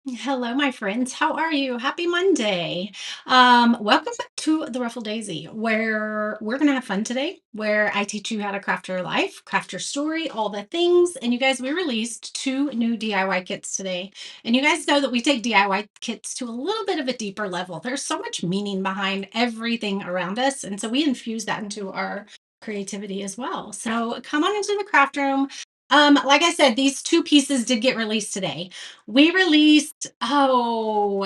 Hello, my friends. How are you? Happy Monday. Welcome back to the Ruffle Daisy, where we're going to have fun today, where I teach you how to craft your life, craft your story, all the things. And you guys, we released two new DIY kits today. And you guys know that we take DIY kits to a little bit of a deeper level. There's so much meaning behind everything around us. And so we infuse that into our creativity as well. So come on into the craft room. Like I said, these two pieces did get released today. We released,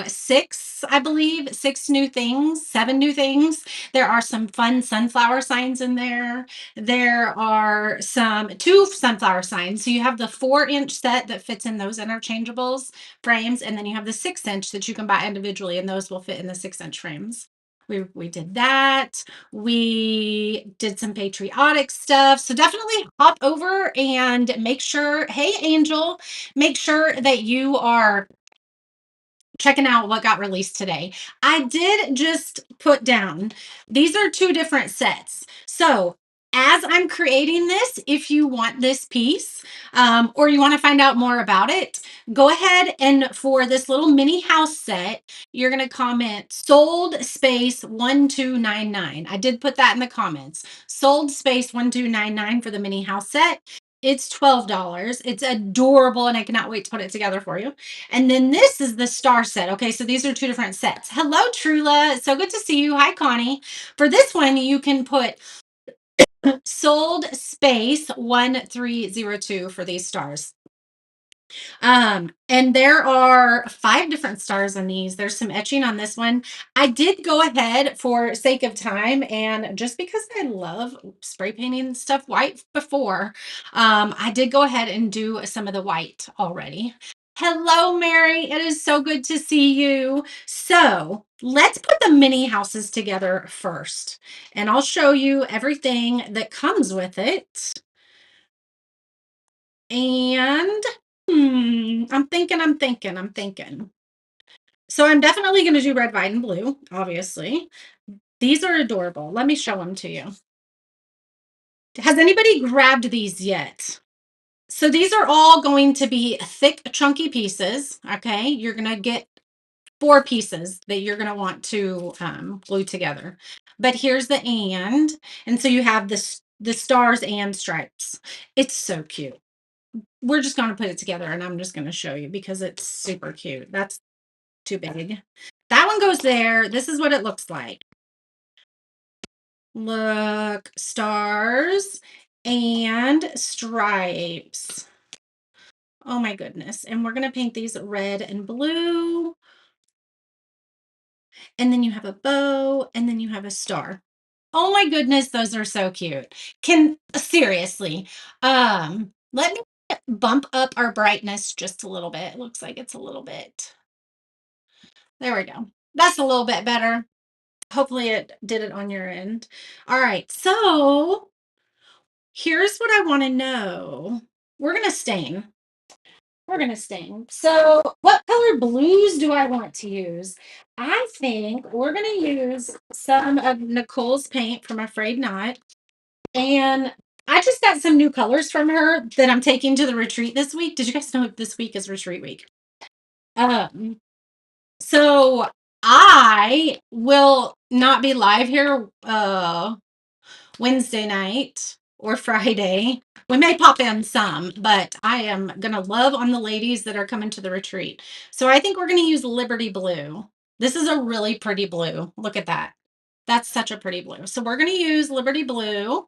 six, I believe, six new things, seven new things. There are some fun sunflower signs in there. There are some two sunflower signs. So you have the 4-inch set that fits in those interchangeables frames, and then you have the 6-inch that you can buy individually, and those will fit in the 6-inch frames. We did that. We did some patriotic stuff. So definitely hop over and make sure, hey, Angel, make sure that you are checking out what got released today. I did just put down, these are two different sets. So as I'm creating this, if you want this piece or you want to find out more about it, go ahead and for this little mini house set, you're going to comment sold space 1299. I did put that in the comments. Sold space 1299 for the mini house set. It's $12. It's adorable and I cannot wait to put it together for you. And then this is the star set. Okay, so these are two different sets. Hello, Trula. So good to see you. Hi, Connie. For this one, you can put sold space 1302 for these stars. And there are 5 different stars on these. There's some etching on this one. I did go ahead for sake of time, and just because I love spray painting stuff white before, I did go ahead and do some of the white already. Hello, Mary. It is so good to see you. So let's put the mini houses together first, and I'll show you everything that comes with it. And I'm thinking. So I'm definitely going to do red, white, and blue, obviously. These are adorable. Let me show them to you. Has anybody grabbed these yet? So these are all going to be thick, chunky pieces. Okay. You're going to get 4 pieces that you're going to want to glue together. But here's the and. And so you have this the stars and stripes. It's so cute. We're just going to put it together and I'm just going to show you because it's super cute. That's too big. That one goes there. This is what it looks like. Look, stars and stripes. Oh my goodness. And we're going to paint these red and blue. And then you have a bow and then you have a star. Oh my goodness, those are so cute. Can seriously, let me bump up our brightness just a little bit. It looks like it's a little bit. There we go. That's a little bit better. Hopefully it did it on your end. All right. So here's what I want to know. We're going to stain. We're going to stain. So what color blues do I want to use? I think we're going to use some of Nicole's paint from Afraid Not. And I just got some new colors from her that I'm taking to the retreat this week. Did you guys know this week is retreat week? Um, so I will not be live here Wednesday night or Friday. We may pop in some, but I am going to love on the ladies that are coming to the retreat. So I think we're going to use Liberty Blue. This is a really pretty blue. Look at that. That's such a pretty blue. So we're going to use Liberty Blue.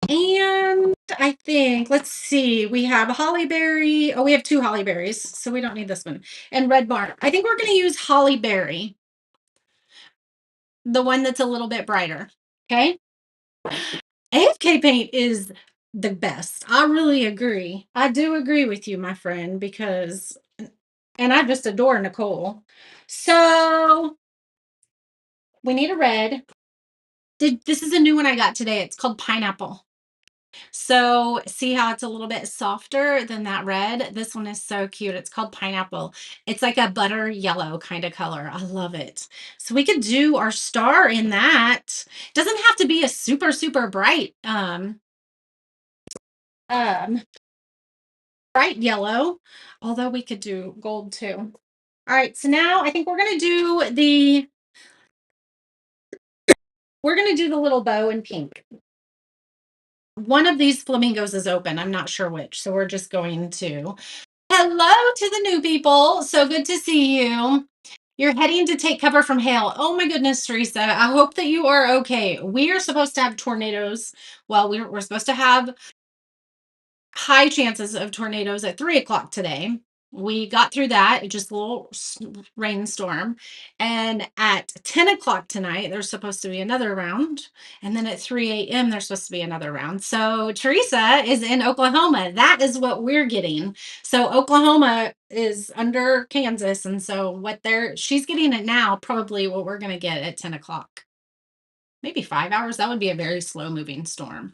And I think, let's see, we have a holly berry. Oh, we have 2 holly berries, so we don't need this one. And red bark. I think we're going to use holly berry, the one that's a little bit brighter. Okay. AFK paint is the best. I really agree. I do agree with you, my friend, because, and I just adore Nicole. So we need a red. This is a new one I got today. It's called Pineapple. So see how it's a little bit softer than that red? This one is so cute. It's called Pineapple. It's like a butter yellow kind of color. I love it. So we could do our star in that. Doesn't have to be a super, super bright um bright yellow, although we could do gold too. All right, so now I think we're gonna do the little bow in pink. One of these flamingos is open. I'm not sure which, so we're just going to. Hello to the new people. So good to see you. You're heading to take cover from hail. Oh my goodness, Teresa. I hope that you are okay. We are supposed to have tornadoes. Well, we're supposed to have high chances of tornadoes at 3 o'clock today. We got through that, just a little rainstorm. And at 10 o'clock tonight, there's supposed to be another round. And then at 3 a.m., there's supposed to be another round. So Teresa is in Oklahoma. That is what we're getting. So Oklahoma is under Kansas. And so she's getting it now, probably what we're going to get at 10 o'clock. Maybe 5 hours. That would be a very slow moving storm.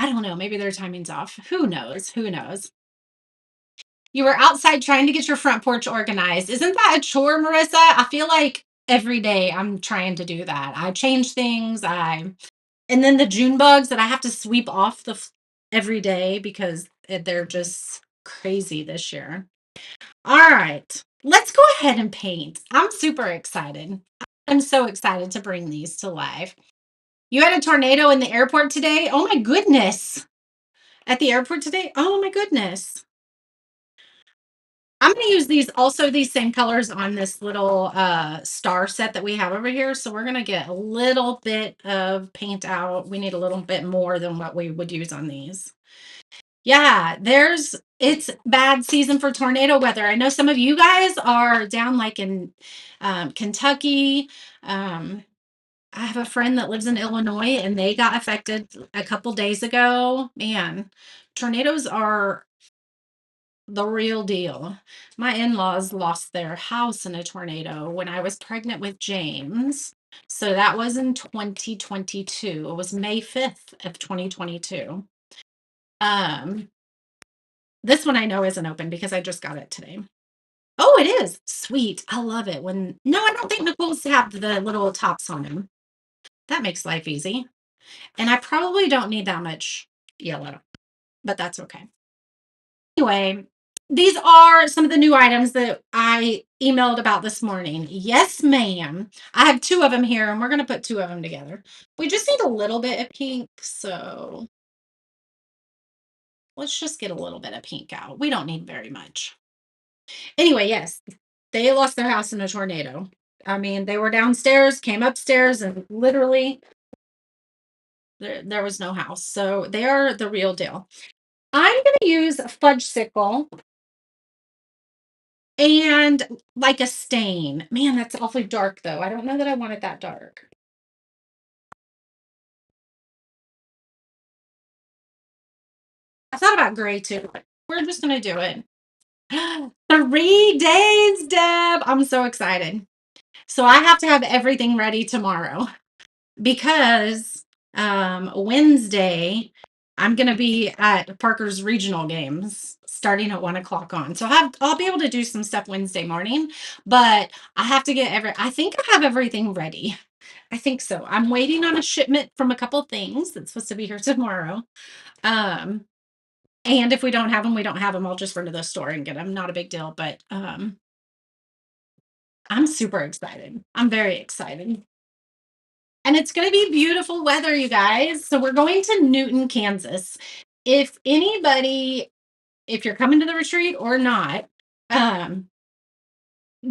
I don't know. Maybe their timing's off. Who knows? Who knows? You were outside trying to get your front porch organized. Isn't that a chore, Marissa? I feel like every day I'm trying to do that. I change things. And then the June bugs that I have to sweep off every day because they're just crazy this year. All right, let's go ahead and paint. I'm super excited. I'm so excited to bring these to life. You had a tornado in the airport today? Oh my goodness. At the airport today? Oh my goodness. I'm going to use these same colors on this little star set that we have over here. So we're going to get a little bit of paint out. We need a little bit more than what we would use on these. Yeah, it's bad season for tornado weather. I know some of you guys are down like in Kentucky. I have a friend that lives in Illinois and they got affected a couple days ago. Man, tornadoes are the real deal. My in-laws lost their house in a tornado when I was pregnant with James. So that was in 2022. It was May 5th of 2022. Um, this one I know isn't open because I just got it today. Oh, it is. Sweet. I love it when no, I don't think Nicole's have the little tops on them. That makes life easy. And I probably don't need that much yellow, but that's okay. Anyway, these are some of the new items that I emailed about this morning. Yes, ma'am. I have two of them here, and we're going to put two of them together. We just need a little bit of pink, so let's just get a little bit of pink out. We don't need very much. Anyway, yes, they lost their house in a tornado. I mean, they were downstairs, came upstairs, and literally there was no house. So they are the real deal. I'm going to use fudge sickle and like a stain. Man, that's awfully dark though. I don't know that I want it that dark. I thought about gray too. We're just gonna do it. 3 days, Deb. I'm so excited. So I have to have everything ready tomorrow because Wednesday I'm gonna be at Parker's regional games starting at 1 o'clock on. So I'll be able to do some stuff Wednesday morning, but I have to get I think I have everything ready. I think so. I'm waiting on a shipment from a couple things that's supposed to be here tomorrow. Um, and if we don't have them, we don't have them. I'll just run to the store and get them. Not a big deal, but I'm super excited. I'm very excited. And it's going to be beautiful weather, you guys. So we're going to Newton, Kansas. If anybody, if you're coming to the retreat or not, um,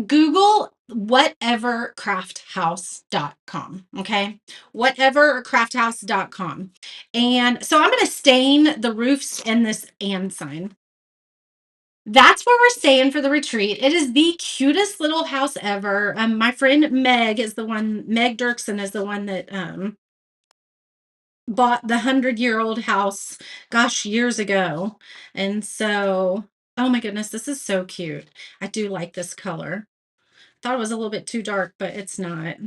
Google whatevercrafthouse.com. Okay. Whatevercrafthouse.com. And so I'm going to stain the roofs in this and sign. That's where we're staying for the retreat. It is the cutest little house ever. My friend Meg Dirksen is the one that bought the 100-year-old house, gosh, years ago. And so, oh my goodness, this is so cute. I do like this color. Thought it was a little bit too dark, but it's not.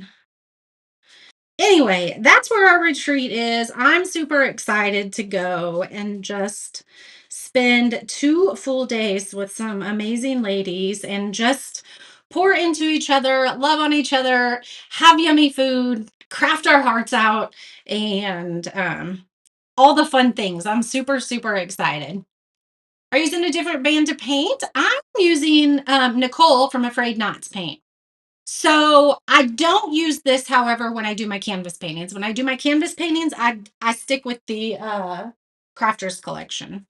Anyway, that's where our retreat is. I'm super excited to go and just spend 2 full days with some amazing ladies and just pour into each other, love on each other, have yummy food, craft our hearts out, and all the fun things. I'm super, super excited. Are you using a different band to paint? I'm using Nicole from Afraid Knots paint. So I don't use this, however, when I do my canvas paintings. When I do my canvas paintings, I stick with the Crafters collection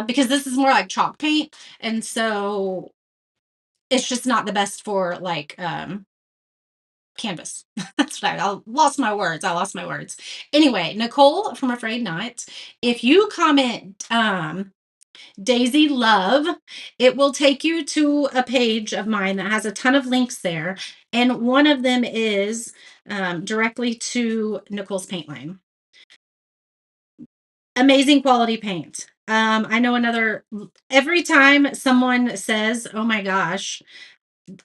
because this is more like chalk paint, and so it's just not the best for like canvas. That's what I lost my words. I lost my words. Anyway, Nicole from Afraid Not. If you comment Daisy Love, it will take you to a page of mine that has a ton of links there. And one of them is directly to Nicole's paint line. Amazing quality paint. I know every time someone says, oh my gosh,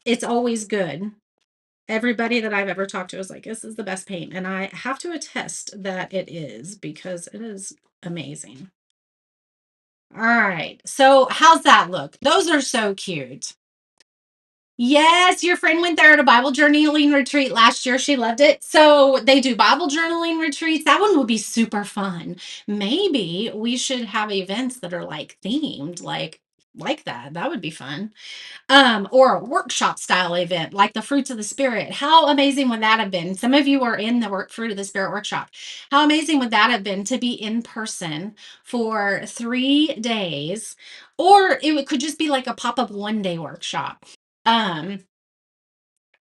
it's always good. Everybody that I've ever talked to is like, this is the best paint. And I have to attest that it is because it is amazing. All right. So, how's that look? Those are so cute. Yes, your friend went there at a Bible journaling retreat last year. She loved it. So, they do Bible journaling retreats. That one would be super fun. Maybe we should have events that are like themed like that. That would be fun. Or a workshop style event like the fruits of the spirit. How amazing would that have been? Some of you are in the fruit of the spirit workshop. How amazing would that have been to be in person for 3 days? Or could just be like a pop-up 1 day workshop. um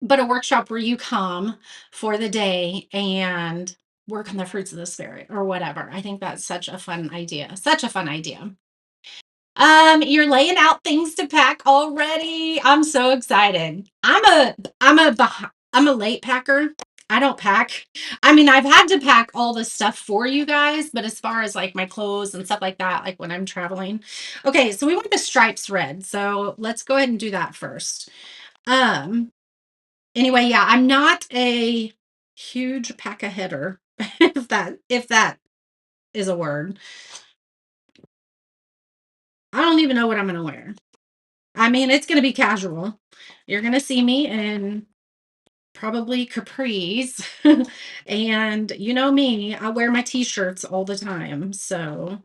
but a workshop where you come for the day and work on the fruits of the spirit or whatever. I think that's such a fun idea, such a fun idea. You're laying out things to pack already. I'm so excited. I'm a late packer. I don't pack. I mean, I've had to pack all this stuff for you guys, but as far as like my clothes and stuff like that, like when I'm traveling. Okay, so we want the stripes red. So let's go ahead and do that first. Um, anyway, yeah, I'm not a huge pack a header, if that is a word. I don't even know what I'm gonna wear. I mean, it's gonna be casual. You're gonna see me in probably capris. And you know me, I wear my t-shirts all the time. So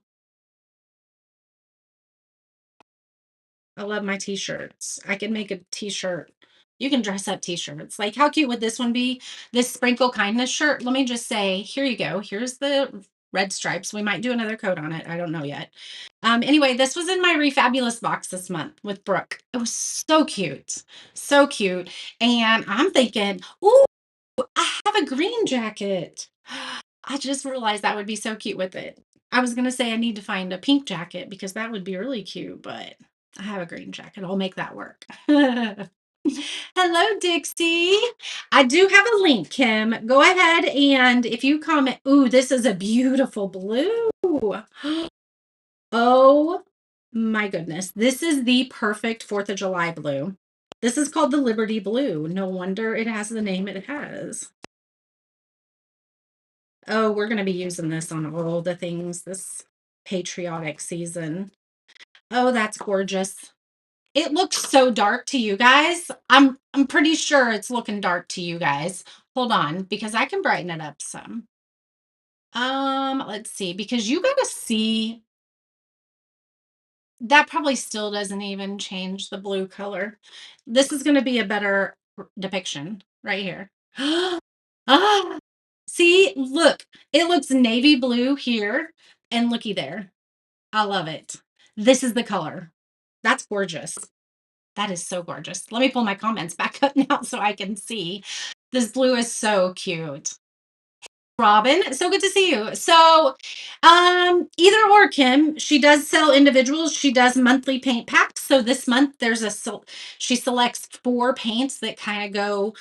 I love my t-shirts. I can make a t-shirt. You can dress up t-shirts. Like, how cute would this one be? This sprinkle kindness shirt. Let me just say, here you go. Here's the red stripes. We might do another coat on it. I don't know yet. Anyway, this was in my Refabulous box this month with Brooke. It was so cute. So cute. And I'm thinking, ooh, I have a green jacket. I just realized that would be so cute with it. I was gonna say I need to find a pink jacket because that would be really cute, but I have a green jacket. I'll make that work. Hello, Dixie. I do have a link, Kim. Go ahead and if you comment, ooh, this is a beautiful blue. Oh my goodness. This is the perfect 4th of July blue. This is called the Liberty Blue. No wonder it has the name it has. Oh, we're going to be using this on all the things this patriotic season. Oh, that's gorgeous. It looks so dark to you guys. I'm pretty sure it's looking dark to you guys. Hold on, because I can brighten it up some. Let's see, because you got to see that probably still doesn't even change the blue color. This is going to be a better depiction right here. Ah, see, look, it looks navy blue here and looky there. I love it. This is the color. That's gorgeous. That is so gorgeous. Let me pull my comments back up now so I can see. This blue is so cute. Robin, so good to see you. So, either or, Kim, she does sell individuals. She does monthly paint packs. So this month she selects 4 paints that kind of go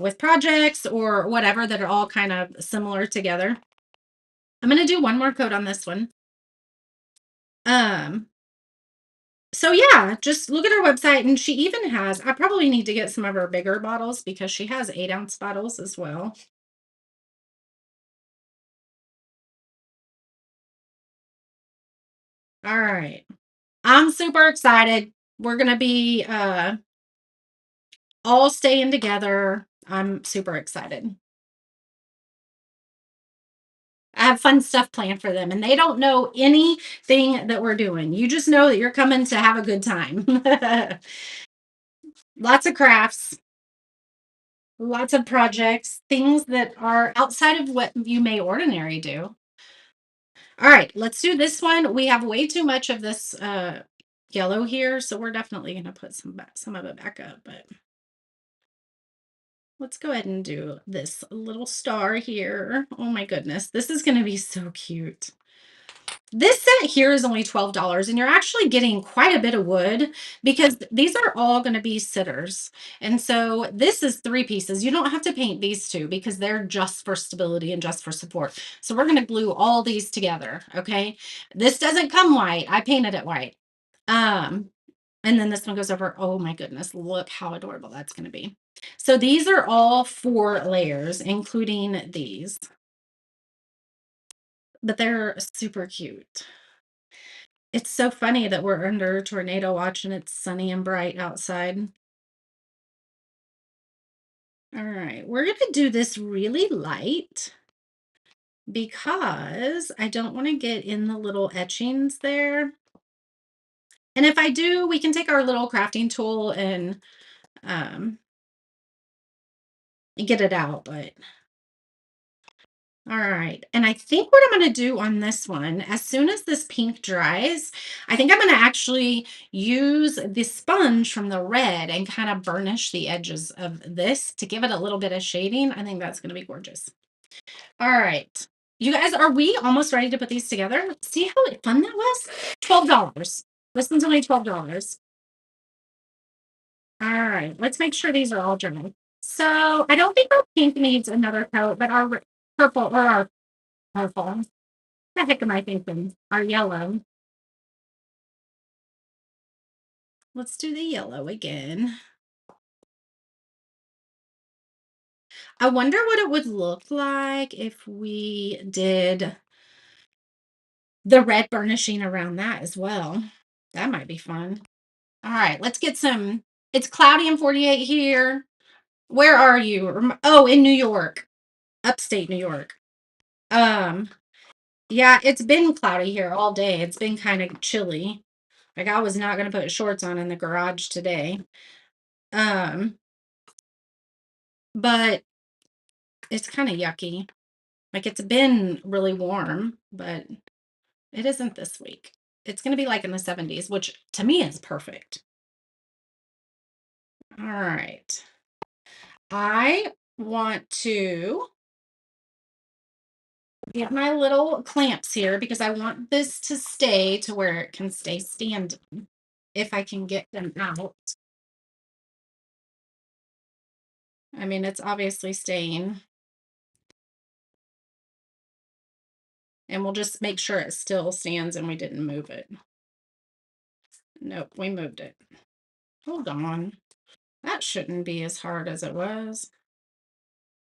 with projects or whatever that are all kind of similar together. I'm going to do one more coat on this one. Um, so yeah, just look at her website and she even has, I probably need to get some of her bigger bottles because she has 8-ounce bottles as well. All right. I'm super excited. We're going to be all staying together. I'm super excited. I have fun stuff planned for them, and they don't know anything that we're doing. You just know that you're coming to have a good time. Lots of crafts, lots of projects, things that are outside of what you may ordinary do. All right, let's do this one. We have way too much of this yellow here, so we're definitely going to put some of it back up, but let's go ahead and do this little star here. Oh my goodness, this is going to be so cute. This set here is only $12, and you're actually getting quite a bit of wood because these are all going to be sitters. And so this is 3 pieces. You don't have to paint these two because they're just for stability and just for support. So we're going to glue all these together. Okay. This doesn't come white. I painted it white. Um, and then this one goes over. Oh my goodness. Look how adorable that's going to be. So these are all 4 layers, including these, but they're super cute. It's so funny that we're under a tornado watch and it's sunny and bright outside. All right, we're going to do this really light because I don't want to get in the little etchings there. And if I do, we can take our little crafting tool and um, get it out. But all right. And I think what I'm going to do on this one, as soon as this pink dries, I think I'm going to actually use the sponge from the red and kind of burnish the edges of this to give it a little bit of shading. I think that's going to be gorgeous. All right. You guys, are we almost ready to put these together? See how fun that was? $12. This one's only $12. All right. Let's make sure these are all dry. So I don't think our pink needs another coat, but our purple or our purple. The heck am I thinking? Our yellow. Let's do the yellow again. I wonder what it would look like if we did the red burnishing around that as well. That might be fun. All right, let's get some. It's cloudy in 48 here. Where are you? Oh, in New York, upstate New York. Um, yeah, it's been cloudy here all day. It's been kind of chilly. Like I was not going to put shorts on in the garage today. Um, but it's kind of yucky. Like it's been really warm, but it isn't this week. It's going to be like in the 70s, which to me is perfect. All right. I want to get my little clamps here because I want this to stay to where it can stay standing if I can get them out. I mean, it's obviously staying. And we'll just make sure it still stands and we didn't move it. Nope, we moved it. Hold on. That shouldn't be as hard as it was.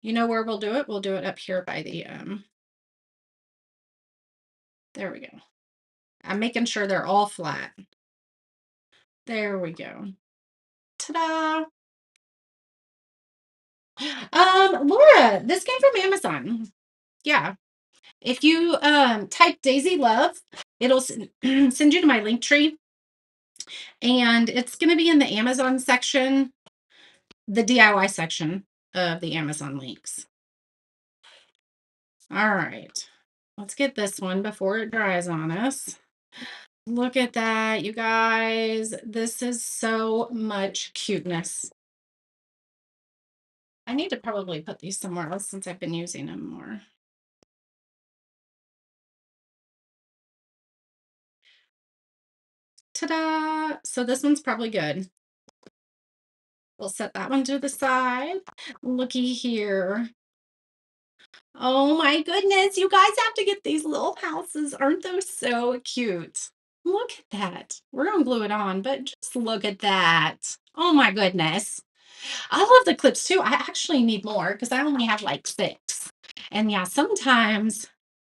You know where we'll do it? We'll do it up here by the, there we go. I'm making sure they're all flat. There we go. Ta-da! Laura, this came from Amazon. Yeah. If you type Daisy Love, it'll send you to my link tree. And it's going to be in the Amazon section, the DIY section of the Amazon links. All right. Let's get this one before it dries on us. Look at that, you guys. This is so much cuteness. I need to probably put these somewhere else since I've been using them more. Ta-da! So this one's probably good. We'll set that one to the side. Looky here. Oh my goodness, you guys have to get these little houses. Aren't those so cute? Look at that. We're gonna glue it on, but just look at that. Oh my goodness. I love the clips too. I actually need more because I only have like 6. And yeah, sometimes,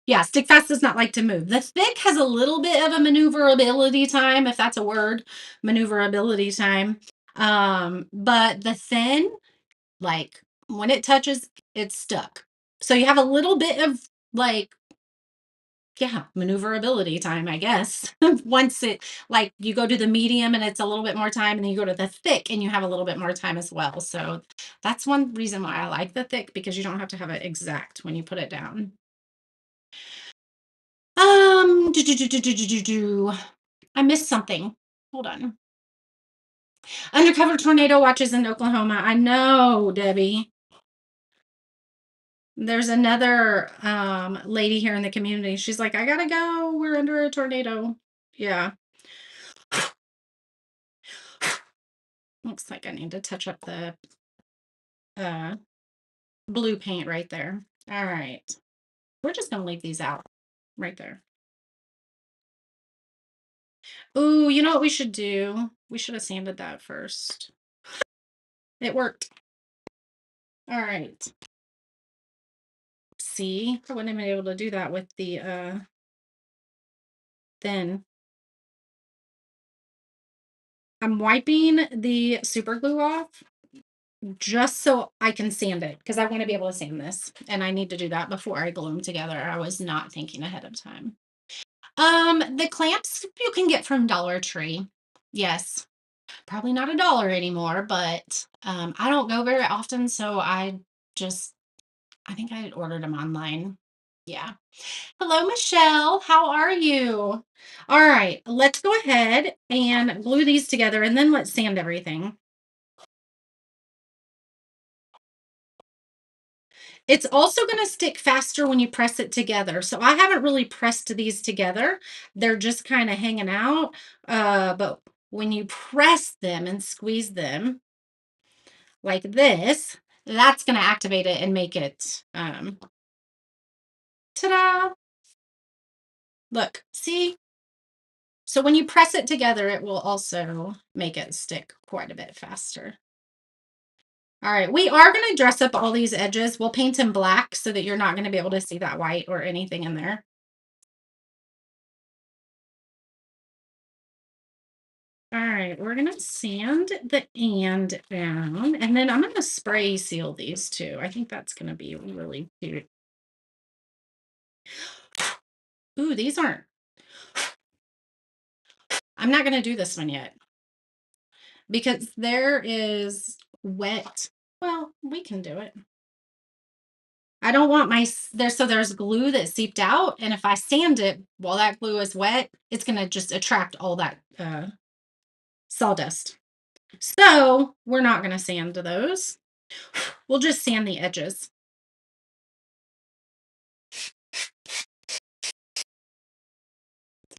yeah, stick fast does not like to move. The thick has a little bit of a maneuverability time, if that's a word, maneuverability time. But the thin, like when it touches, it's stuck. So you have a little bit of like Yeah, maneuverability time, I guess. Once it like you go to the medium and it's a little bit more time, and then you go to the thick and you have a little bit more time as well. So that's one reason why I like the thick, because you don't have to have it exact when you put it down. I missed something. Hold on. Undercover tornado watches in Oklahoma. I know, Debbie. There's another lady here in the community. She's like, I gotta go. We're under a tornado. Yeah. Looks like I need to touch up the uh blue paint right there. All right. We're just gonna leave these out right there. Ooh, you know what we should do? We should have sanded that first. It worked. All right. See, I wouldn't have been able to do that with the thin. I'm wiping the super glue off just so I can sand it, because I want to be able to sand this, and I need to do that before I glue them together. I was not thinking ahead of time. The clamps you can get from Dollar Tree. Yes. Probably not a dollar anymore, but I don't go very often, so just I think I ordered them online. Yeah. Hello, Michelle. How are you? All right, let's go ahead and glue these together, and then let's sand everything. It's also going to stick faster when you press it together. So I haven't really pressed these together. They're just kind of hanging out. But when you press them and squeeze them like this, that's going to activate it and make it, ta-da. Look, see? So when you press it together, it will also make it stick quite a bit faster. All right, we are going to dress up all these edges. We'll paint them black so that you're not going to be able to see that white or anything in there. All right, we're going to sand the and down, and then I'm going to spray seal these too. I think that's going to be really cute. Ooh, these aren't, I'm not going to do this one yet because there is wet. Well, we can do it. I don't want there's glue that seeped out, and if I sand it while that glue is wet, it's going to just attract all that sawdust. So we're not going to sand those. We'll just sand the edges.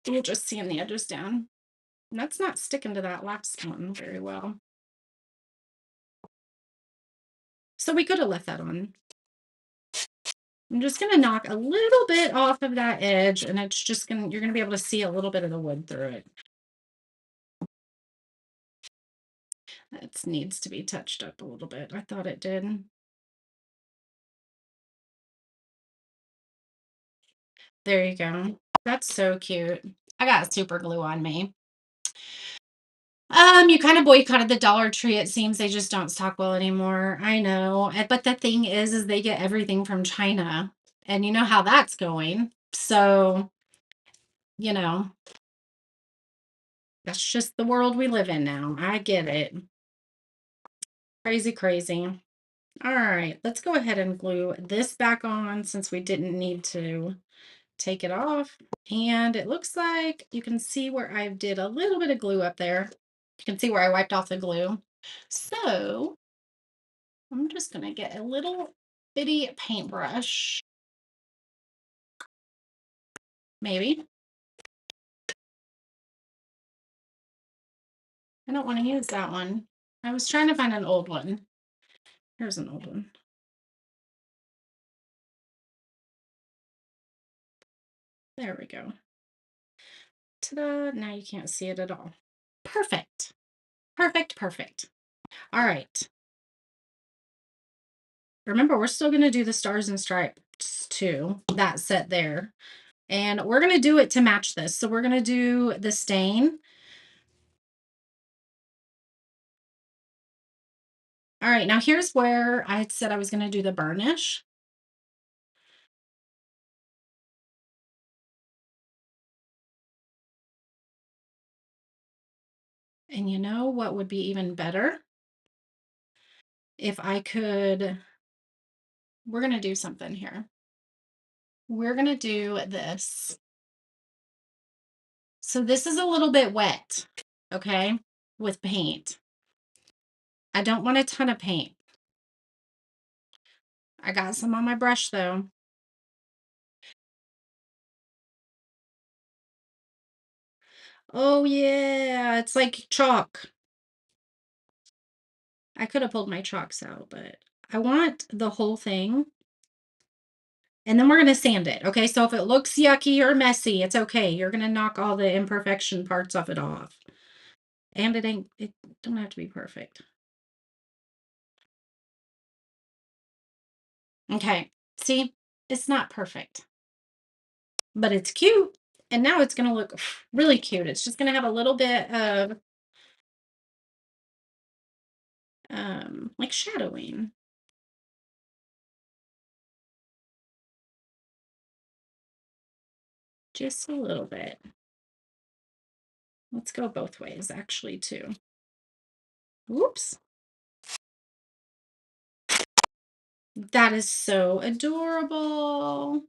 We'll just sand the edges down. And that's not sticking to that last one very well. So we could have left that on. I'm just going to knock a little bit off of that edge, and it's just going to, you're going to be able to see a little bit of the wood through it. That needs to be touched up a little bit. I thought it did. There you go. That's so cute. I got super glue on me. You kind of boycotted the Dollar Tree. It seems they just don't stock well anymore. I know. But the thing is they get everything from China. And you know how that's going. So, you know, that's just the world we live in now. I get it. Crazy, crazy. All right, let's go ahead and glue this back on since we didn't need to take it off. And it looks like you can see where I did a little bit of glue up there. You can see where I wiped off the glue. So I'm just going to get a little bitty paintbrush, maybe. I don't want to use that one. I was trying to find an old one. Here's an old one. There we go. Ta-da! Now you can't see it at all. Perfect. Perfect, perfect. All right. Remember, we're still going to do the stars and stripes too, that set there. And we're going to do it to match this. So we're going to do the stain. All right, now here's where I had said I was going to do the burnish. And you know what would be even better? If I could, we're going to do something here. We're going to do this. So this is a little bit wet, okay, with paint. I don't want a ton of paint. I got some on my brush though. Oh yeah, it's like chalk. I could have pulled my chalks out, but I want the whole thing. And then we're going to sand it. Okay. So if it looks yucky or messy, it's okay. You're going to knock all the imperfection parts of it off. And it don't have to be perfect. Okay. See, it's not perfect, but it's cute. And now it's going to look really cute. It's just going to have a little bit of like shadowing. Just a little bit. Let's go both ways actually too. Whoops. That is so adorable.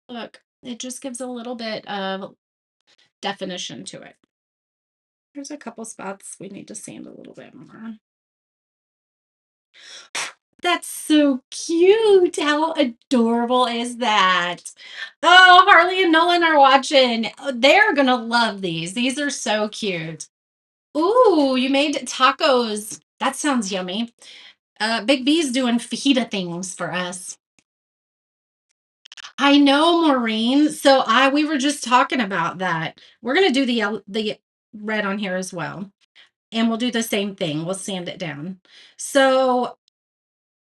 Look, it just gives a little bit of definition to it. There's a couple spots we need to sand a little bit more. That's so cute. How adorable is that? Oh, Harley and Nolan are watching. They're going to love these. These are so cute. Ooh, you made tacos. That sounds yummy. Big B's doing fajita things for us. I know, Maureen. So we were just talking about that. We're gonna do the red on here as well, and we'll do the same thing. We'll sand it down. So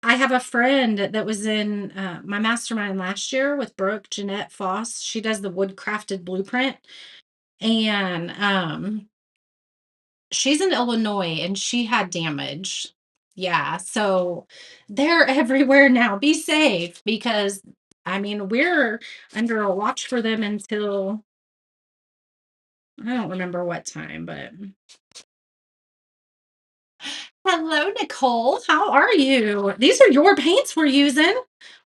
I have a friend that was in my mastermind last year with Brooke Jeanette Foss. She does the wood crafted blueprint, and she's in Illinois, and she had damage. Yeah, so they're everywhere now. Be safe because I mean we're under a watch for them until I don't remember what time, but hello, Nicole. How are you? These are your paints we're using.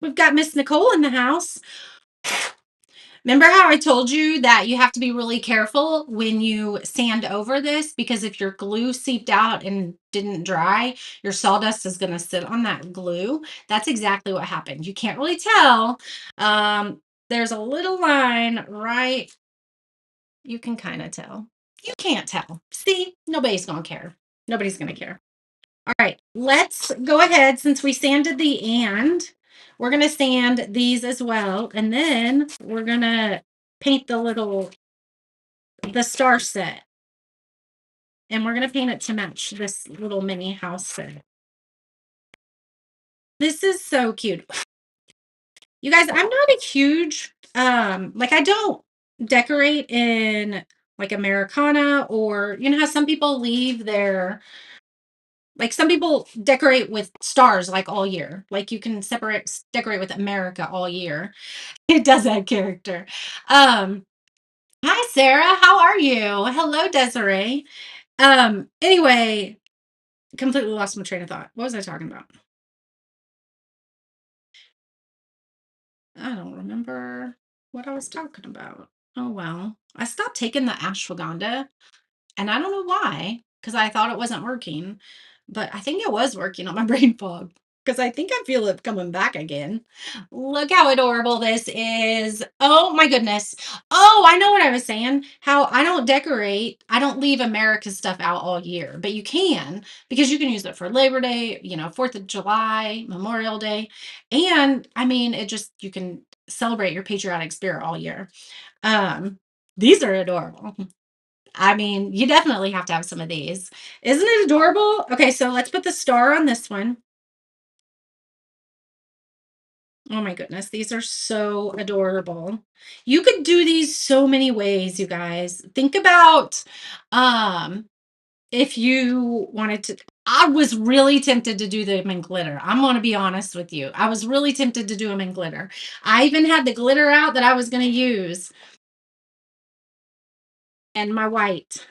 We've got Miss Nicole in the house. Remember how I told you that you have to be really careful when you sand over this because if your glue seeped out and didn't dry, your sawdust is going to sit on that glue. That's exactly what happened. You can't really tell. There's a little line right. You can kind of tell. You can't tell. See, nobody's going to care. Nobody's going to care. All right, let's go ahead since we sanded we're going to sand these as well. And then we're going to paint the star set. And we're going to paint it to match this little mini house set. This is so cute. You guys, I'm not a huge, like I don't decorate in like Americana or, you know how some people leave their like some people decorate with stars like all year. Like you can decorate with America all year. It does add character. Hi Sarah, how are you? Hello Desiree. Anyway, completely lost my train of thought. What was I talking about? I don't remember what I was talking about. Oh well. I stopped taking the ashwagandha. And I don't know why, because I thought it wasn't working, but I think it was working on my brain fog because I think I feel it coming back again. Look how adorable this is. Oh my goodness. Oh, I know what I was saying. How I don't decorate, I don't leave America's stuff out all year, but you can because you can use it for Labor Day, 4th of July, Memorial Day. And I mean, you can celebrate your patriotic spirit all year. Um, these are adorable. I mean, you definitely have to have some of these. Isn't it adorable? Okay, so let's put the star on this one. Oh my goodness, these are so adorable. You could do these so many ways, you guys. Think about um if you wanted to I was really tempted to do them in glitter. I'm going to be honest with you. I was really tempted to do them in glitter. I even had the glitter out that I was going to use and my white.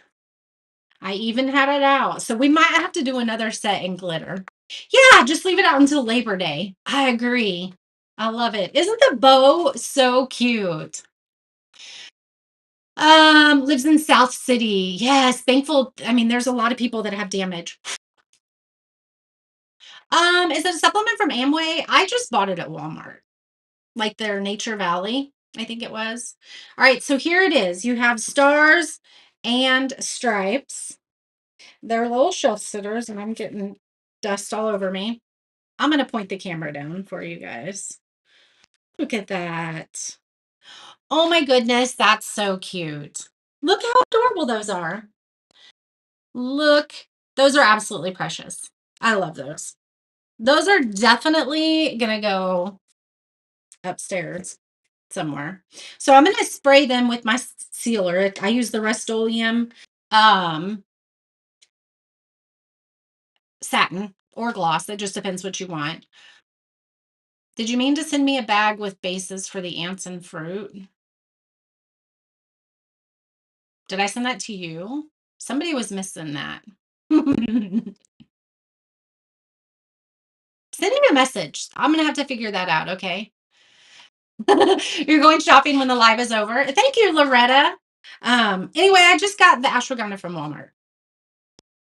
I even had it out. So we might have to do another set in glitter. Yeah, just leave it out until Labor Day. I agree. I love it. Isn't the bow so cute? Lives in South City. Yes, thankful. I mean, there's a lot of people that have damage. Is it a supplement from Amway? I just bought it at Walmart, like their Nature Valley, I think it was. All right, so here it is. You have stars and stripes. They're little shelf sitters, and I'm getting dust all over me. I'm going to point the camera down for you guys. Look at that. Oh my goodness, that's so cute. Look how adorable those are. Look, those are absolutely precious. I love those. Those are definitely going to go upstairs somewhere. So I'm going to spray them with my sealer. I use the Rust-Oleum um, satin or gloss. It just depends what you want. Did you mean to send me a bag with bases for the ants and fruit? Did I send that to you? Somebody was missing that. Send me a message. I'm going to have to figure that out, okay? You're going shopping when the live is over. Thank you, Loretta. Anyway, I just got the ashwagandha from Walmart.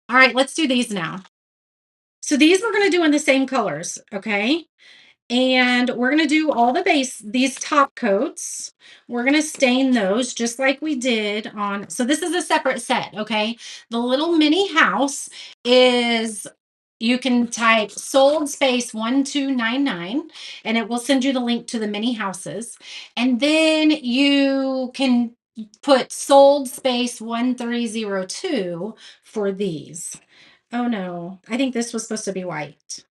All right, let's do these now. So these we're going to do in the same colors, okay? And we're going to do all the base, these top coats. We're going to stain those just like we did on. So this is a separate set, okay? The little mini house is, you can type sold space 1299 and it will send you the link to the mini houses. And then you can put sold space 1302 for these. Oh no, I think this was supposed to be white.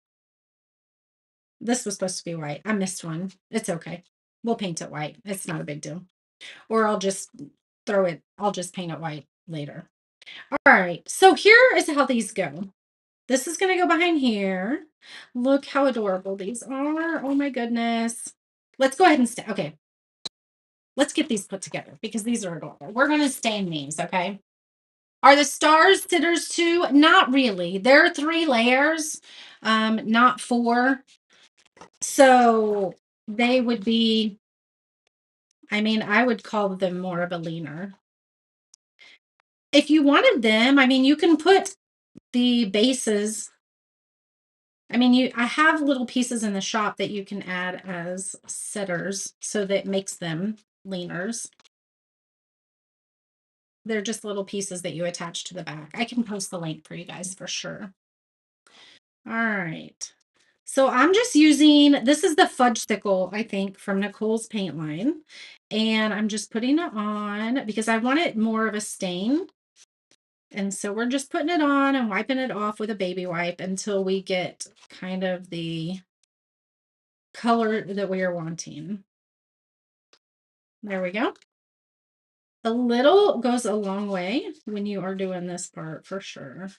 This was supposed to be white. I missed one. It's okay. We'll paint it white. It's not a big deal. Or I'll just I'll just paint it white later. All right. So here is how these go. This is going to go behind here. Look how adorable these are. Oh my goodness. Let's go ahead and okay. Let's get these put together because these are adorable. We're going to stain these, okay? Are the stars sitters too? Not really. They're 3 layers, not 4. So they would be, I mean, I would call them more of a leaner. If you wanted them, I mean, you can put the bases. I mean, I have little pieces in the shop that you can add as sitters, so that makes them leaners. They're just little pieces that you attach to the back. I can post the link for you guys for sure. All right. So I'm just using, this is the Fudgesicle, I think, from Nicole's paint line. And I'm just putting it on because I want it more of a stain. And so we're just putting it on and wiping it off with a baby wipe until we get kind of the color that we are wanting. There we go. A little goes a long way when you are doing this part for sure.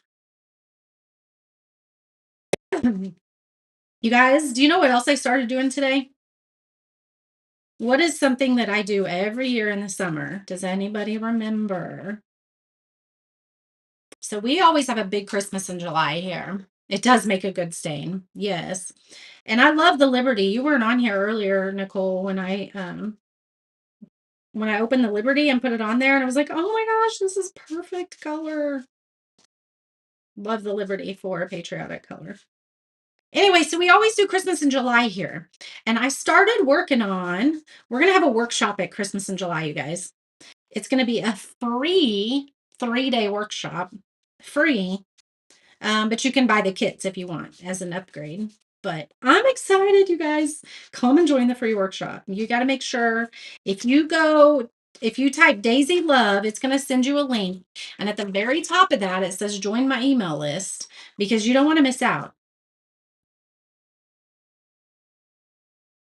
You guys, do you know what else I started doing today? What is something that I do every year in the summer? Does anybody remember? So we always have a big Christmas in July here. It does make a good stain. Yes. And I love the Liberty. You weren't on here earlier, Nicole, when I opened the Liberty and put it on there and I was like, "Oh my gosh, this is perfect color." Love the Liberty for a patriotic color. Anyway, so we always do Christmas in July here. And I started working on, we're going to have a workshop at Christmas in July, you guys. It's going to be a free 3-day workshop, free. But you can buy the kits if you want as an upgrade. But I'm excited, you guys. Come and join the free workshop. You got to make sure if you type Daisy Love, it's going to send you a link. And at the very top of that, it says join my email list because you don't want to miss out.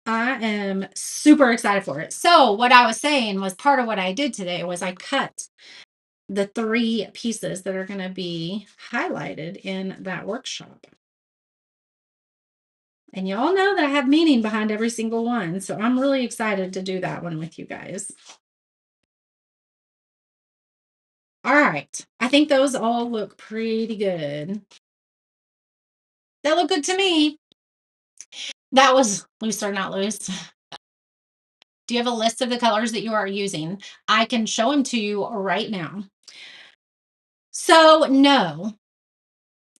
I am super excited for it. So what I was saying was part of what I did today was I cut the 3 pieces that are going to be highlighted in that workshop. And y'all know that I have meaning behind every single one. So I'm really excited to do that one with you guys. All right. I think those all look pretty good. They look good to me. That was loose or not loose. Do you have a list of the colors that you are using? I can show them to you right now. So, no.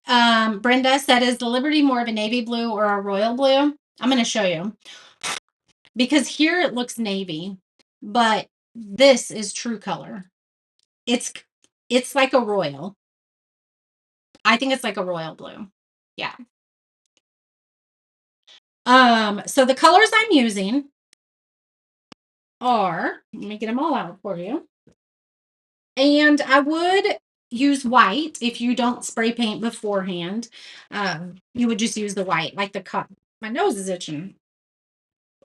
Brenda said, is the Liberty more of a navy blue or a royal blue? I'm going to show you because here it looks navy, but this is true color. It's it's like a royal. I think it's like a royal blue. Yeah. So the colors I'm using are, let me get them all out for you. And I would use white if you don't spray paint beforehand. You would just use the white, like the cup. My nose is itching.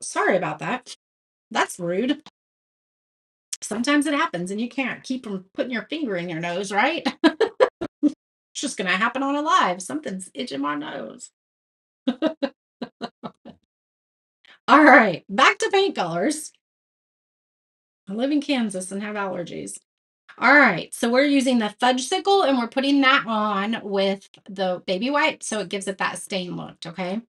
Sorry about that. That's rude. Sometimes it happens and you can't keep from putting your finger in your nose, right? It's just going to happen on a live. Something's itching my nose. All right, back to paint colors. I live in Kansas and have allergies. All right, so we're using the fudge sickle and we're putting that on with the baby white so it gives it that stain look, okay?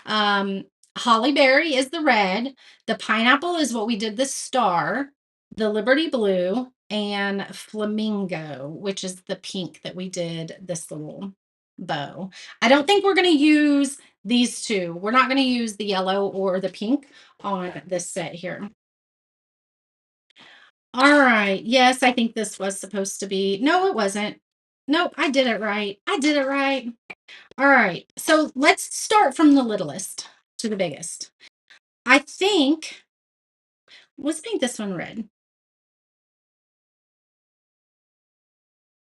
Um, Holly berry is the red. The pineapple is what we did the star, the Liberty blue, and flamingo, which is the pink that we did this little bow. I don't think we're going to use these two. We're not going to use the yellow or the pink on this set here. All right. Yes, I think this was supposed to be. No, it wasn't. Nope, I did it right. I did it right. All right. So let's start from the littlest to the biggest. I think, let's paint this one red.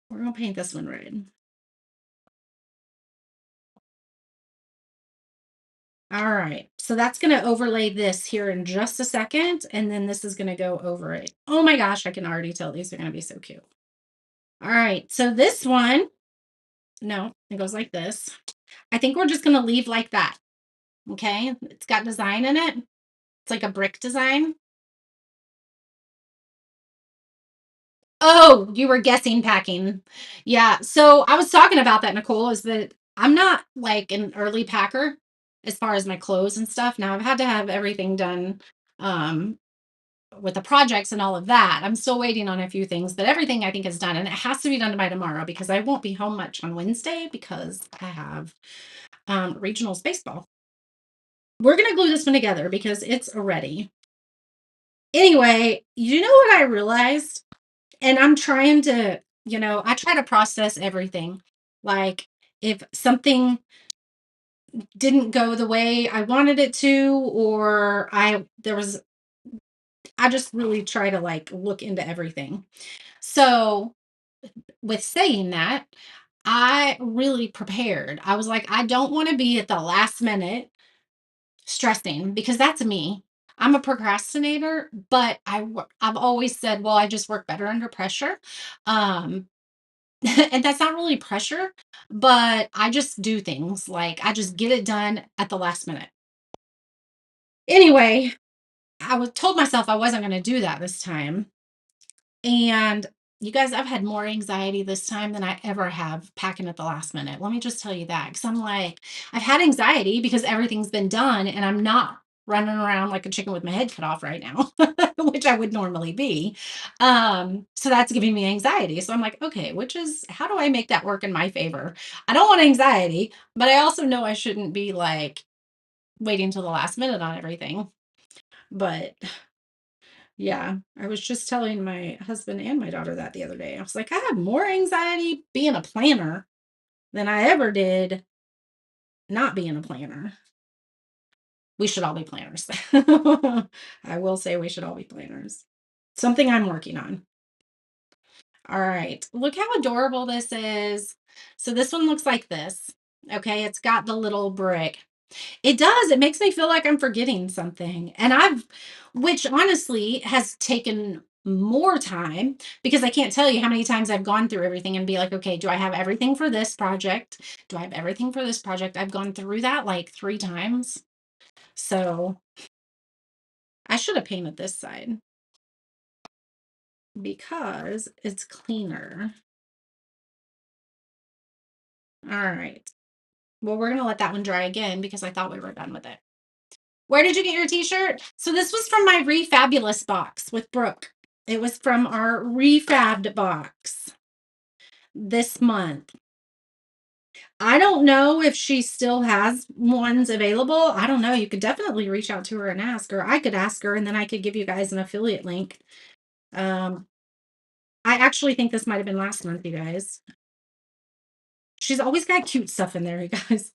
We're going to paint this one red. All right. So that's going to overlay this here in just a second. And then this is going to go over it. Oh my gosh, I can already tell these are going to be so cute. All right. So this one, no, it goes like this. I think we're just going to leave like that. Okay. It's got design in it. It's like a brick design. Oh, you were guessing packing. Yeah. So I was talking about that, Nicole, is that I'm not like an early packer as far as my clothes and stuff. Now I've had to have everything done um with the projects and all of that. I'm still waiting on a few things, but everything I think is done. And it has to be done by tomorrow because I won't be home much on Wednesday because I have regionals baseball. We're gonna glue this one together because it's ready. Anyway, you know what I realized? And I'm trying to, I try to process everything. Like if something didn't go the way I wanted it to, or I just really try to like look into everything. So with saying that, I really prepared. I was like, I don't want to be at the last minute stressing because that's me. I'm a procrastinator, but I've always said, well, I just work better under pressure. Um, and that's not really pressure, but I just do things like I just get it done at the last minute. Anyway, I was told myself I wasn't going to do that this time. And you guys, I've had more anxiety this time than I ever have packing at the last minute. Let me just tell you that. Cause I'm like, I've had anxiety because everything's been done and I'm not running around like a chicken with my head cut off right now, which I would normally be. So that's giving me anxiety. So I'm like, okay, how do I make that work in my favor? I don't want anxiety, but I also know I shouldn't be like waiting till the last minute on everything. But yeah, I was just telling my husband and my daughter that the other day. I was like, I have more anxiety being a planner than I ever did not being a planner. We should all be planners. I will say we should all be planners. Something I'm working on. All right. Look how adorable this is. So this one looks like this. Okay, it's got the little brick. It does. It makes me feel like I'm forgetting something. Which honestly has taken more time because I can't tell you how many times I've gone through everything and be like, okay, do I have everything for this project? Do I have everything for this project? I've gone through that like 3 times. So I should have painted this side. because it's cleaner. All right. Well, we're going to let that one dry again because I thought we were done with it. Where did you get your t-shirt? So this was from my Refabulous box with Brooke. It was from our Refabbed box this month. I don't know if she still has ones available. I don't know. You could definitely reach out to her and ask her. I could ask her and then I could give you guys an affiliate link. Um, I actually think this might have been last month, you guys. She's always got cute stuff in there, you guys.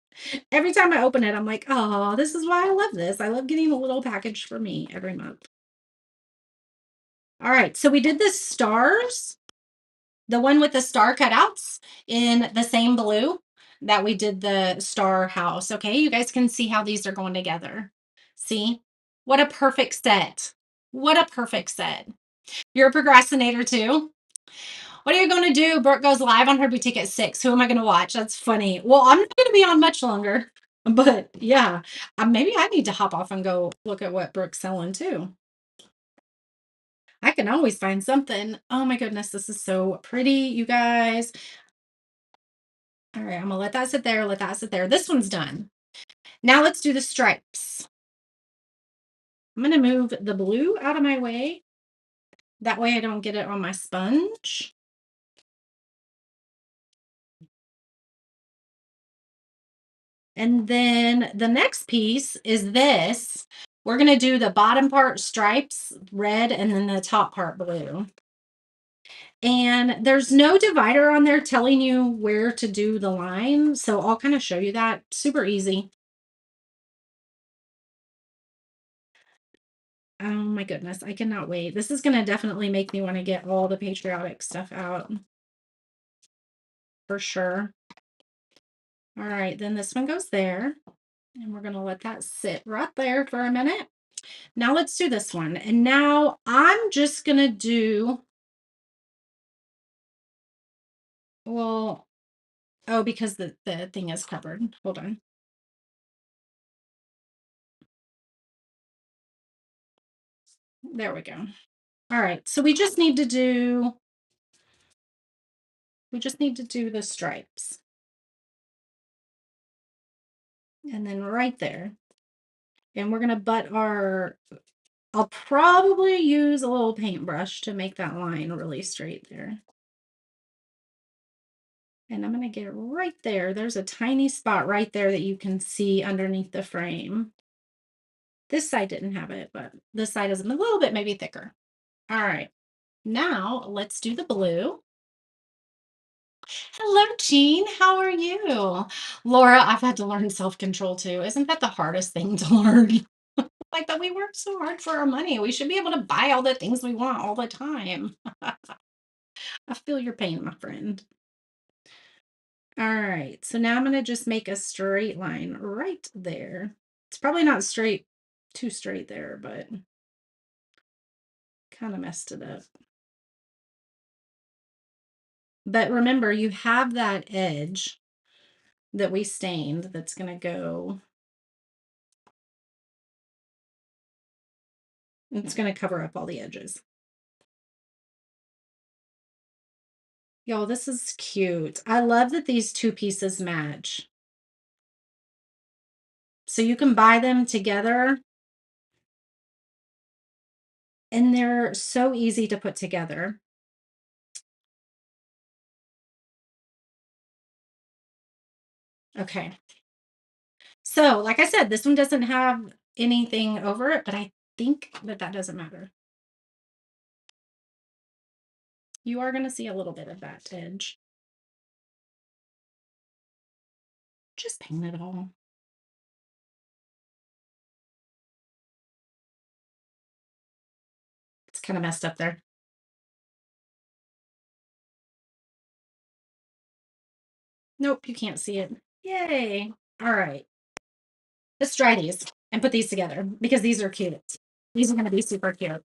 Every time I open it, I'm like, oh, this is why I love this. I love getting a little package for me every month. All right, so we did the stars, the one with the star cutouts in the same blue that we did the star house. Okay, you guys can see how these are going together. See? What a perfect set. What a perfect set. You're a procrastinator too? What are you going to do? Brooke goes live on her boutique at 6. Who am I going to watch? That's funny. Well, I'm not going to be on much longer. But yeah, maybe I need to hop off and go look at what Brooke's selling too. I can always find something. Oh my goodness, this is so pretty, you guys. All right, I'm gonna let that sit there, let that sit there. This one's done. Now let's do the stripes. I'm gonna move the blue out of my way. That way I don't get it on my sponge. And then the next piece is this. We're gonna do the bottom part stripes, red, and then the top part blue. And there's no divider on there telling you where to do the line. So I'll kind of show you that. Super easy. Oh my goodness, I cannot wait. This is going to definitely make me want to get all the patriotic stuff out for sure. All right, then this one goes there. And we're going to let that sit right there for a minute. Now let's do this one. And now I'm just going to do, well, oh, because the thing is covered. Hold on. There we go. All right, so we just need to do the stripes. And then right there. And we're going to butt our, I'll probably use a little paintbrush to make that line really straight there. And I'm going to get right there. There's a tiny spot right there that you can see underneath the frame. This side didn't have it, but this side is a little bit maybe thicker. All right. Now let's do the blue. Hello, Jean. How are you? Laura, I've had to learn self-control too. Isn't that the hardest thing to learn? Like that we work so hard for our money. We should be able to buy all the things we want all the time. I feel your pain, my friend. All right, so now I'm going to just make a straight line right there. It's probably not straight, too straight there, but kind of messed it up. But remember, you have that edge that we stained that's going to go. It's going to cover up all the edges. Y'all, this is cute. I love that these two pieces match. So you can buy them together. And they're so easy to put together. Okay. So, like I said, this one doesn't have anything over it, but I think that doesn't matter. You are going to see a little bit of that edge. Just paint it all. It's kind of messed up there. Nope, you can't see it. Yay. All right. Let's dry these and put these together because these are cute. These are going to be super cute.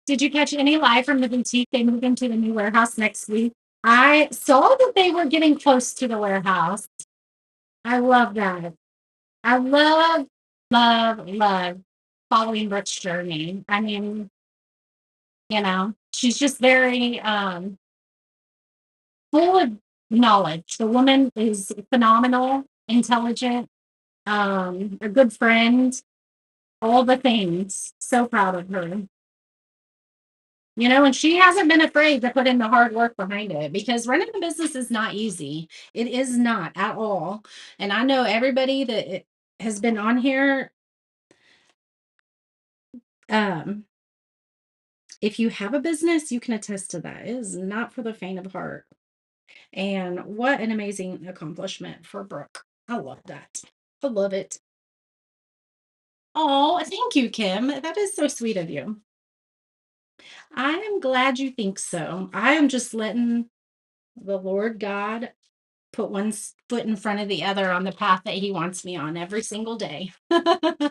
Did you catch any live from the boutique? They move into the new warehouse next week. I saw that they were getting close to the warehouse. I love that. I love following Brooke's journey. I mean, She's just very full of knowledge. The woman is phenomenal, intelligent, a good friend, all the things. So proud of her. And she hasn't been afraid to put in the hard work behind it because running a business is not easy. It is not at all. And I know everybody that has been on here, um, if you have a business, you can attest to that. It is not for the faint of heart. And what an amazing accomplishment for Brooke. I love that. I love it. Oh, thank you, Kim. That is so sweet of you. I am glad you think so. I am just letting the Lord God put one foot in front of the other on the path that He wants me on every single day.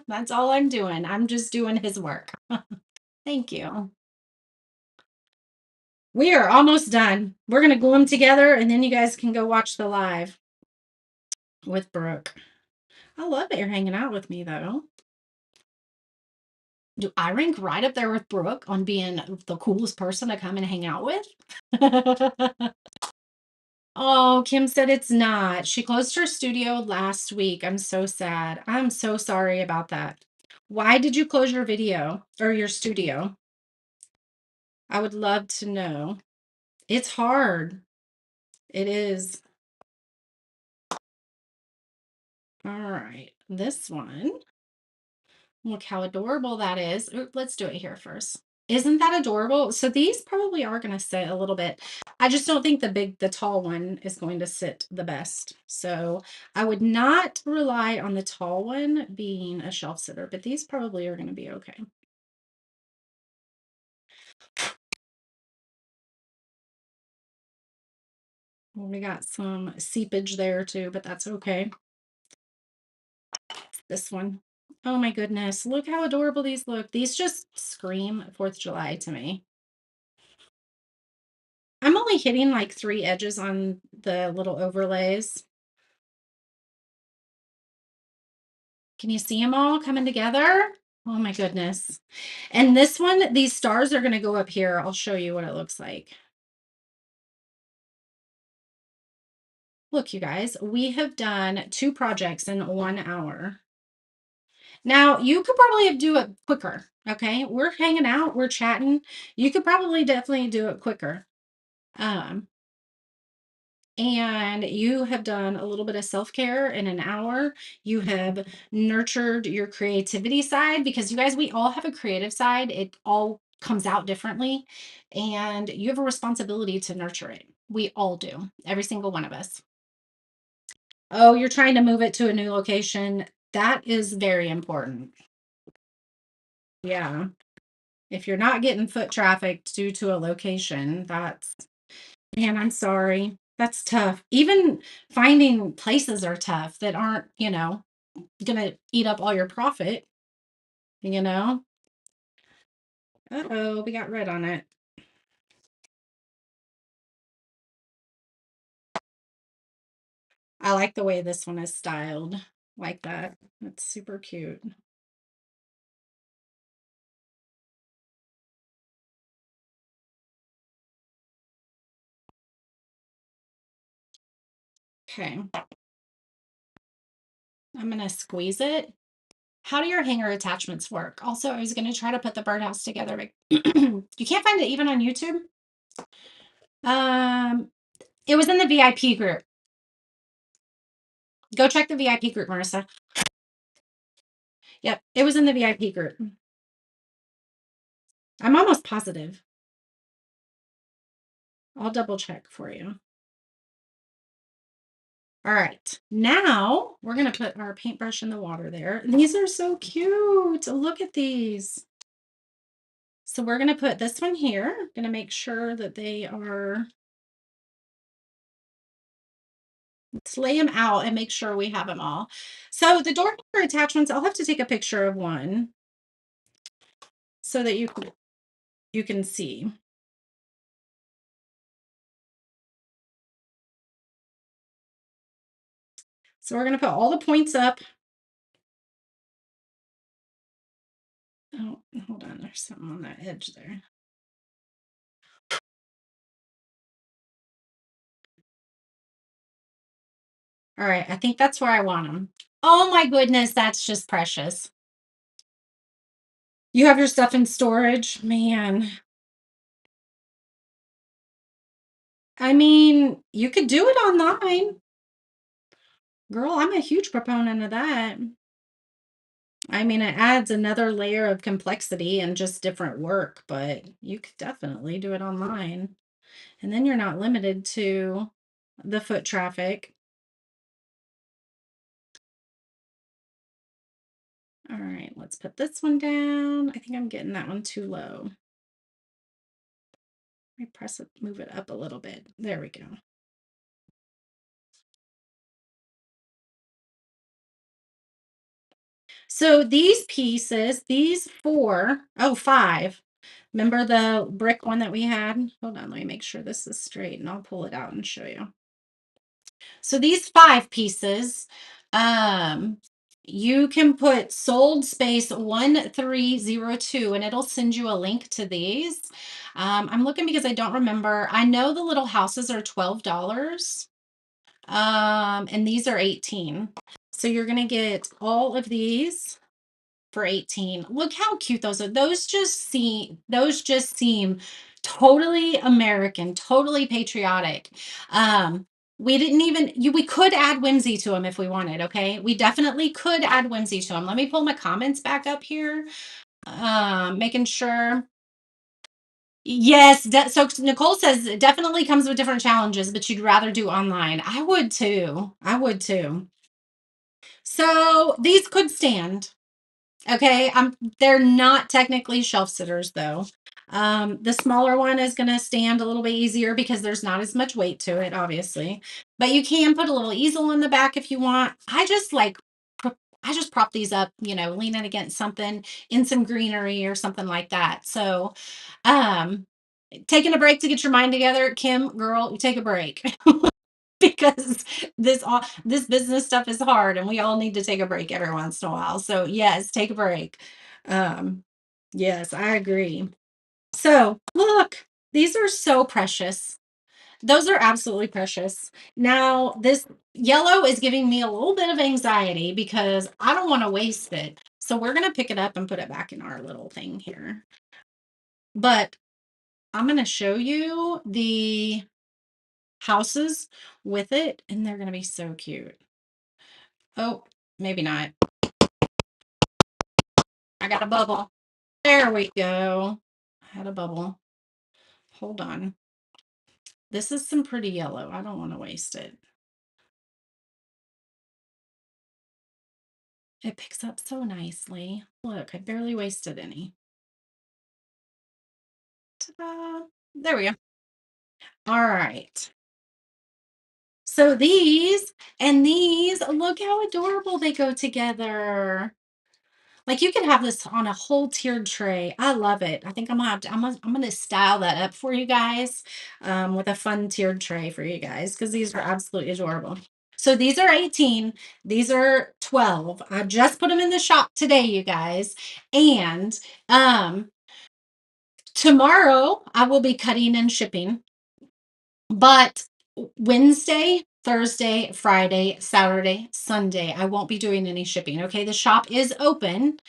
That's all I'm doing. I'm just doing His work. Thank you. We are almost done. We're going to glue them together and then you guys can go watch the live with Brooke. I love that you're hanging out with me, though. Do I rank right up there with Brooke on being the coolest person to come and hang out with? Oh, Kim said it's not. She closed her studio last week. I'm so sad. I'm so sorry about that. Why did you close your video or your studio? I would love to know. It's hard. It is. All right. This one. Look how adorable that is. Let's do it here first. Isn't that adorable? So these probably are going to sit a little bit. I just don't think the tall one is going to sit the best. So I would not rely on the tall one being a shelf sitter, but these probably are going to be okay. We got some seepage there too, but that's okay. This one. Oh my goodness. Look how adorable these look. These just scream 4th of July to me. I'm only hitting like 3 edges on the little overlays. Can you see them all coming together? Oh my goodness. And this one, these stars are going to go up here. I'll show you what it looks like. Look, you guys, we have done 2 projects in 1 hour. Now, you could probably do it quicker. Okay. We're hanging out, we're chatting. You could probably definitely do it quicker. Um, and you have done a little bit of self-care in an hour. You have nurtured your creativity side because you guys, we all have a creative side. It all comes out differently, and you have a responsibility to nurture it. We all do, every single one of us. Oh, you're trying to move it to a new location. That is very important. Yeah. If you're not getting foot traffic due to a location, that's, man, I'm sorry. That's tough. Even finding places are tough that aren't, gonna eat up all your profit, you know? Uh-oh, we got red on it. I like the way this one is styled like that. That's super cute. Okay, I'm gonna squeeze it. How do your hanger attachments work? Also, I was gonna try to put the birdhouse together, but you can't find it even on YouTube. It was in the VIP group. Go check the VIP group, Marissa. Yep, it was in the VIP group. I'm almost positive. I'll double check for you. All right, now we're gonna put our paintbrush in the water there. These are so cute. Look at these. So we're gonna put this one here. Gonna make sure that they are, let's lay them out and make sure we have them all. So the door cover attachments, I'll have to take a picture of one so that you can see. So we're gonna put all the points up. Oh, hold on, there's something on that edge there. All right, I think that's where I want them. Oh my goodness, that's just precious. You have your stuff in storage? Man, I mean, you could do it online. Girl, I'm a huge proponent of that. I mean, it adds another layer of complexity and just different work, but you could definitely do it online. And then you're not limited to the foot traffic. All right, let's put this one down. I think I'm getting that one too low. Let me press it, move it up a little bit. There we go. So these pieces, these four, oh, five. Remember the brick one that we had? Hold on, let me make sure this is straight and I'll pull it out and show you. So these five pieces, um, you can put sold space 1302 and it'll send you a link to these. I'm looking because I don't remember. I know the little houses are $12. And these are 18. So you're gonna get all of these for 18. Look how cute those are. Those just seem totally American, totally patriotic. Um, we didn't even we could add whimsy to them if we wanted, okay? We definitely could add whimsy to them. Let me pull my comments back up here. Making sure. Yes, so Nicole says it definitely comes with different challenges, but you'd rather do online. I would too. I would too. So these could stand. Okay, they're not technically shelf sitters though. The smaller one is going to stand a little bit easier because there's not as much weight to it, obviously. But you can put a little easel in the back if you want. I just prop these up, leaning against something in some greenery or something like that. So, um, taking a break to get your mind together, Kim, girl, you take a break. Because this business stuff is hard and we all need to take a break every once in a while. So yes, take a break. Um, yes, I agree. So look, these are so precious. Those are absolutely precious. Now, this yellow is giving me a little bit of anxiety because I don't want to waste it. So we're going to pick it up and put it back in our little thing here. But I'm going to show you the houses with it, and they're going to be so cute. Oh, maybe not. I got a bubble. There we go. I had a bubble. Hold on. This is some pretty yellow. I don't want to waste it. It picks up so nicely. Look, I barely wasted any. Ta-da. There we go. All right. So these and these, look how adorable they go together. Like you could have this on a whole tiered tray. I love it. I think I'm gonna have to, I'm gonna style that up for you guys, with a fun tiered tray for you guys because these are absolutely adorable. So these are 18. These are 12. I just put them in the shop today, you guys. And tomorrow I will be cutting and shipping. But Wednesday, Thursday, Friday, Saturday, Sunday, I won't be doing any shipping. Okay. The shop is open.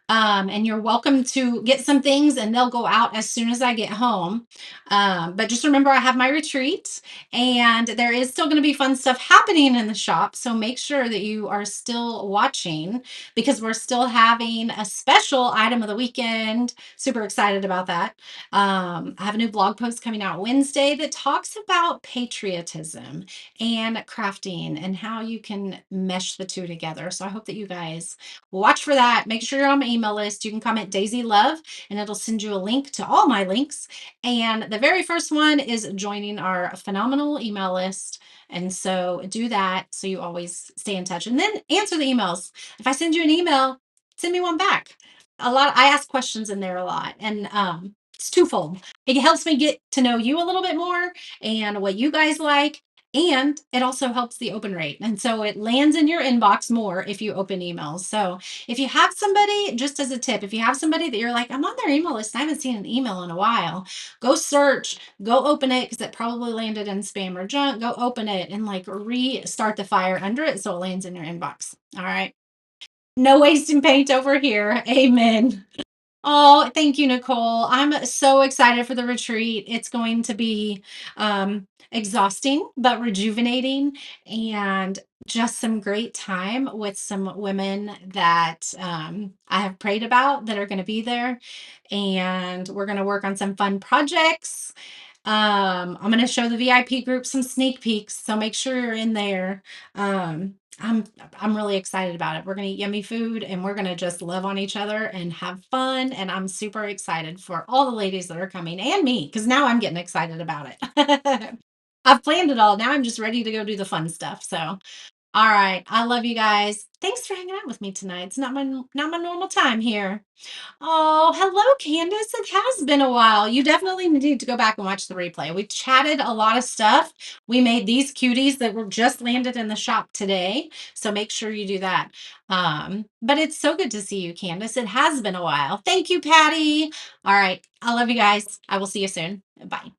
And you're welcome to get some things and they'll go out as soon as I get home. But just remember, I have my retreat and there is still going to be fun stuff happening in the shop. So make sure that you are still watching because we're still having a special item of the weekend. Super excited about that. I have a new blog post coming out Wednesday that talks about patriotism and crafting and how you can mesh the two together. So I hope that you guys watch for that. Make sure you're on my email list. You can comment Daisy Love and it'll send you a link to all my links. And the very first one is joining our phenomenal email list. And so do that so you always stay in touch and then answer the emails. If I send you an email, send me one back. I ask questions in there a lot. And it's twofold. It helps me get to know you a little bit more and what you guys like. And it also helps the open rate. And so it lands in your inbox more if you open emails. So if you have somebody, just as a tip, if you have somebody that you're like, I'm on their email list, I haven't seen an email in a while, go search, go open it because it probably landed in spam or junk. Go open it and like restart the fire under it so it lands in your inbox. All right. No wasting paint over here. Amen. Oh, thank you, Nicole. I'm so excited for the retreat. It's going to be exhausting, but rejuvenating, and just some great time with some women that I have prayed about that are going to be there. And we're going to work on some fun projects. I'm going to show the VIP group some sneak peeks, so make sure you're in there. I'm really excited about it. We're going to eat yummy food and we're going to just love on each other and have fun. And I'm super excited for all the ladies that are coming and me because now I'm getting excited about it. I've planned it all. Now I'm just ready to go do the fun stuff. So, all right. I love you guys. Thanks for hanging out with me tonight. It's not my normal time here. Oh, hello, Candace. It has been a while. You definitely need to go back and watch the replay. We chatted a lot of stuff. We made these cuties that were just landed in the shop today. So make sure you do that. But it's so good to see you, Candace. It has been a while. Thank you, Patty. All right. I love you guys. I will see you soon. Bye.